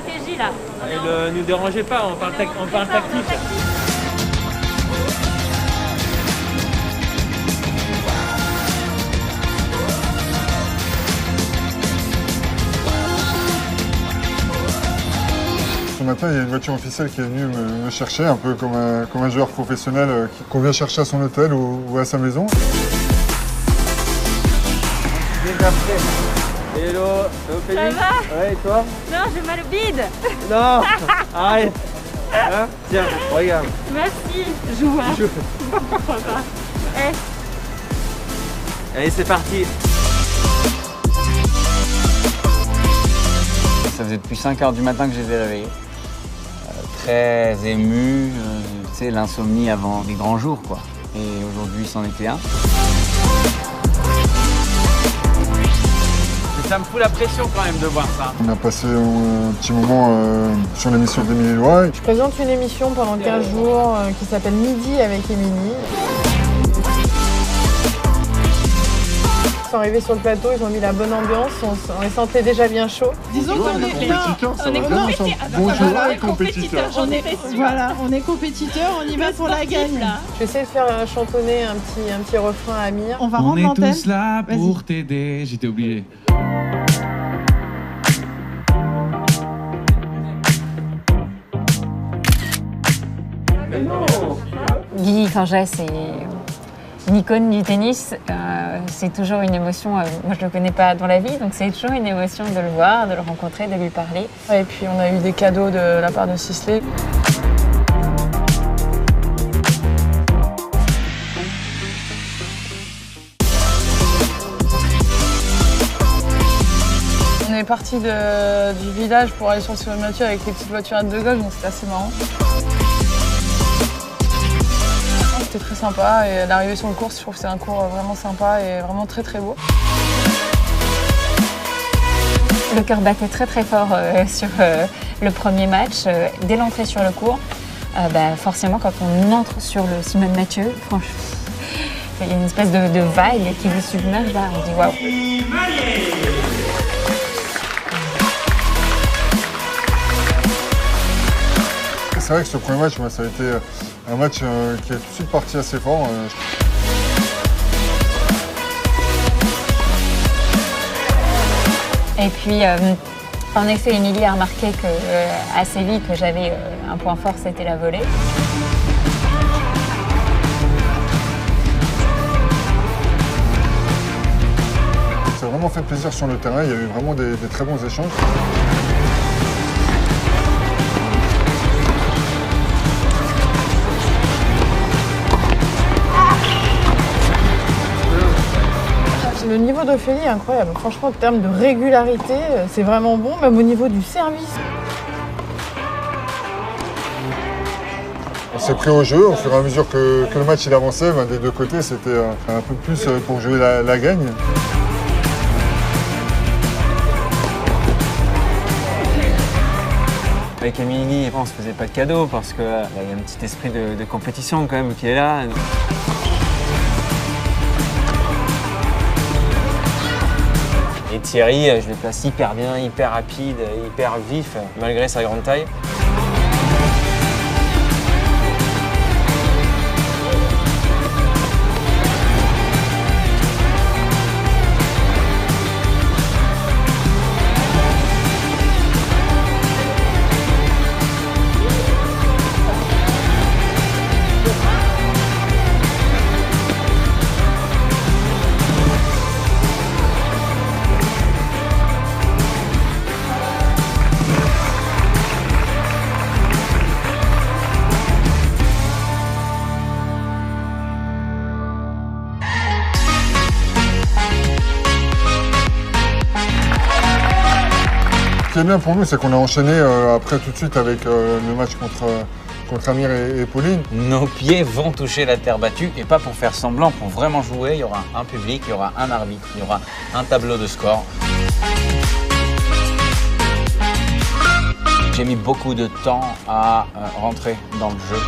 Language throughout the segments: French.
stratégie là. Et ne nous dérangez pas, on parle tactique. Ce matin, il y a une voiture officielle qui est venue me chercher, un peu comme un joueur professionnel qu'on vient chercher à son hôtel ou à sa maison. Déjà prêt. Hello, Ça va? Ouais, et toi? Non, j'ai mal au bide. Non. Arrête. Hein? Tiens, regarde. Merci, joue. Hein. Eh. Allez, c'est parti. Ça faisait depuis 5 h du matin que je les ai réveillés. Très ému, tu sais, l'insomnie avant les grands jours, quoi. Et aujourd'hui, c'en était un. Ça me fout la pression quand même de voir ça. On a passé un petit moment sur l'émission d'Émilie Loy. Je présente une émission pendant 15 jours qui s'appelle Midi avec Émilie. Ils sont arrivés sur le plateau, ils ont mis la bonne ambiance, on les sentait déjà bien chauds. Disons qu'on est compétiteurs, ça va bien ensemble. Bonjour les compétiteurs. On est compétiteurs, on y va pour la gagne. Je vais essayer de faire chantonner un petit refrain à Amir. On va On rendre est l'antenne. tous là pour t'aider. J'étais oublié. Guy Forget, c'est une icône du tennis. C'est toujours une émotion. Moi, je ne le connais pas dans la vie, donc c'est toujours une émotion de le voir, de le rencontrer, de lui parler. Et puis on a eu des cadeaux de la part de Sisley. On est parti du village pour aller sur le Simone Mathieu avec les petites voiturettes de golf, donc c'était assez marrant. C'était très sympa et l'arrivée sur le cours, je trouve que c'est un cours vraiment sympa et vraiment très très beau. Le cœur battait très très fort sur le premier match. Dès l'entrée sur le cours, forcément quand on entre sur le Simone Mathieu, franchement, il y a une espèce de vague qui vous submerge là, on dit waouh. C'est vrai que ce premier match, moi, ça a été un match qui est tout de suite parti assez fort. Et puis, en effet, Émilie a remarqué assez vite que j'avais un point fort, c'était la volée. Ça a vraiment fait plaisir sur le terrain, il y a eu vraiment des très bons échanges. Le niveau d'Ophélie est incroyable. Franchement, en termes de régularité, c'est vraiment bon, même au niveau du service. On s'est pris au jeu, au fur et à mesure que le match il avançait, des deux côtés, c'était un peu plus pour jouer la gagne. Avec Émilie, on se faisait pas de cadeaux parce qu'il y a un petit esprit de compétition quand même qui est là. Et Thierry, je le place hyper bien, hyper rapide, hyper vif, malgré sa grande taille. Ce qui est bien pour nous, c'est qu'on a enchaîné après tout de suite avec le match contre Amir et Pauline. Nos pieds vont toucher la terre battue et pas pour faire semblant, pour vraiment jouer. Il y aura un public, il y aura un arbitre, il y aura un tableau de score. J'ai mis beaucoup de temps à rentrer dans le jeu.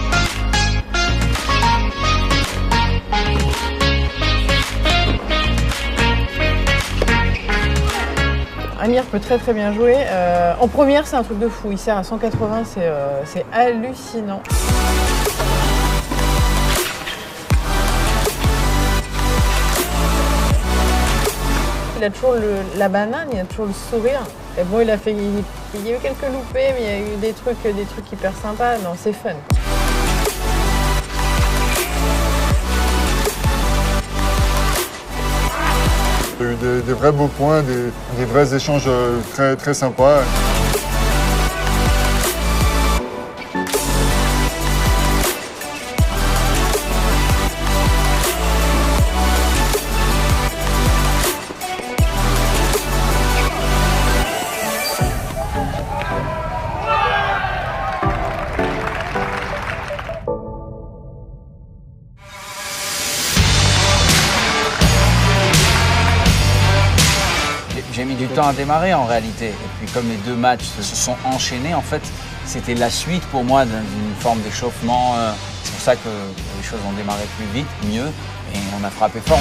Amir peut très très bien jouer. En première, c'est un truc de fou. Il sert à 180, c'est hallucinant. Il a toujours la banane, il a toujours le sourire. Et bon, il y a eu quelques loupés, mais il y a eu des trucs hyper sympas. Non, c'est fun. Il y a eu des vrais beaux points, des vrais échanges très, très sympas. J'ai mis du temps à démarrer en réalité. Et puis comme les deux matchs se sont enchaînés, en fait, c'était la suite pour moi d'une forme d'échauffement. C'est pour ça que les choses ont démarré plus vite, mieux, et on a frappé fort.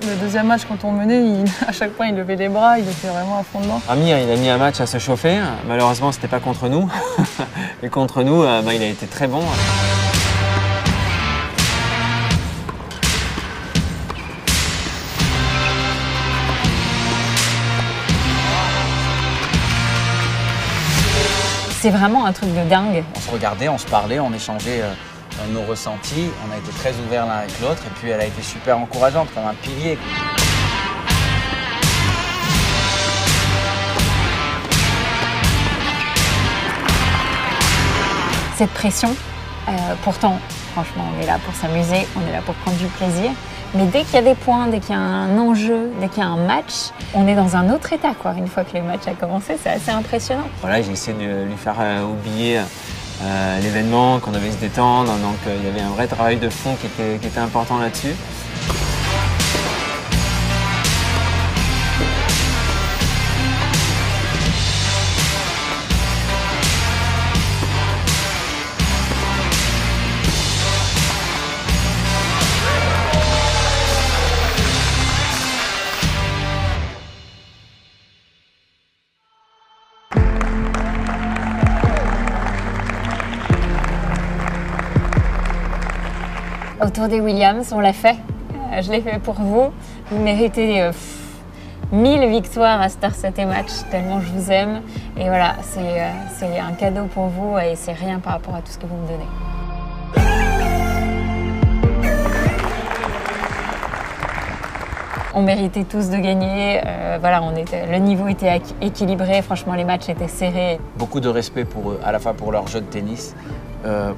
Le deuxième match, quand on menait, à chaque fois, il levait les bras, il était vraiment à fond dedans. Amir, il a mis un match à se chauffer. Malheureusement, c'était pas contre nous. Et contre nous, il a été très bon. C'est vraiment un truc de dingue. On se regardait, on se parlait, on échangeait nos ressentis. On a été très ouverts l'un avec l'autre. Et puis elle a été super encourageante, comme un pilier. Cette pression, pourtant, franchement, on est là pour s'amuser, on est là pour prendre du plaisir. Mais dès qu'il y a des points, dès qu'il y a un enjeu, dès qu'il y a un match, on est dans un autre état, quoi. Une fois que le match a commencé, c'est assez impressionnant. Voilà, j'ai essayé de lui faire oublier l'événement, qu'on devait se détendre. Donc il y avait un vrai travail de fond qui était important là-dessus. Autour des Williams, on l'a fait. Je l'ai fait pour vous. Vous méritez 1000 victoires à Star 7 et Match, tellement je vous aime. Et voilà, c'est un cadeau pour vous et c'est rien par rapport à tout ce que vous me donnez. On méritait tous de gagner. Voilà, le niveau était équilibré. Franchement, les matchs étaient serrés. Beaucoup de respect pour eux, à la fois pour leur jeu de tennis,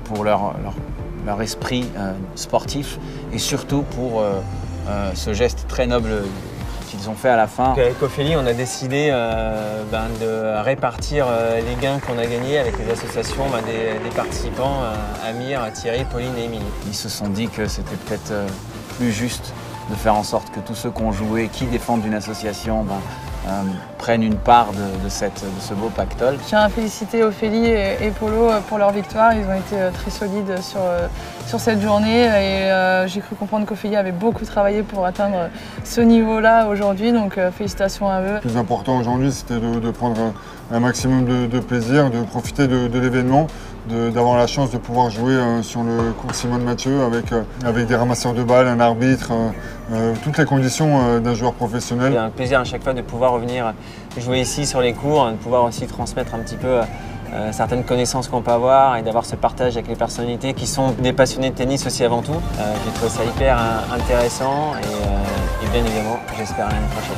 pour leur esprit sportif et surtout pour ce geste très noble qu'ils ont fait à la fin. Avec Ophélie, on a décidé de répartir les gains qu'on a gagnés avec les associations des participants, Amir, Thierry, Pauline et Émilie. Ils se sont dit que c'était peut-être plus juste de faire en sorte que tous ceux qui ont joué, qui défendent une association, prennent une part de ce beau pactole. Je tiens à féliciter Ophélie et Polo pour leur victoire. Ils ont été très solides sur cette journée et j'ai cru comprendre qu'Ophélie avait beaucoup travaillé pour atteindre ce niveau-là aujourd'hui, donc félicitations à eux. Le plus important aujourd'hui, c'était de prendre un maximum de plaisir, de profiter de l'événement, d'avoir la chance de pouvoir jouer sur le cours Simone Mathieu avec des ramasseurs de balles, un arbitre, toutes les conditions d'un joueur professionnel. C'est un plaisir à chaque fois de pouvoir revenir jouer ici sur les cours, de pouvoir aussi transmettre un petit peu certaines connaissances qu'on peut avoir et d'avoir ce partage avec les personnalités qui sont des passionnés de tennis aussi avant tout. J'ai trouvé ça hyper intéressant et bien évidemment, j'espère à l'année prochaine.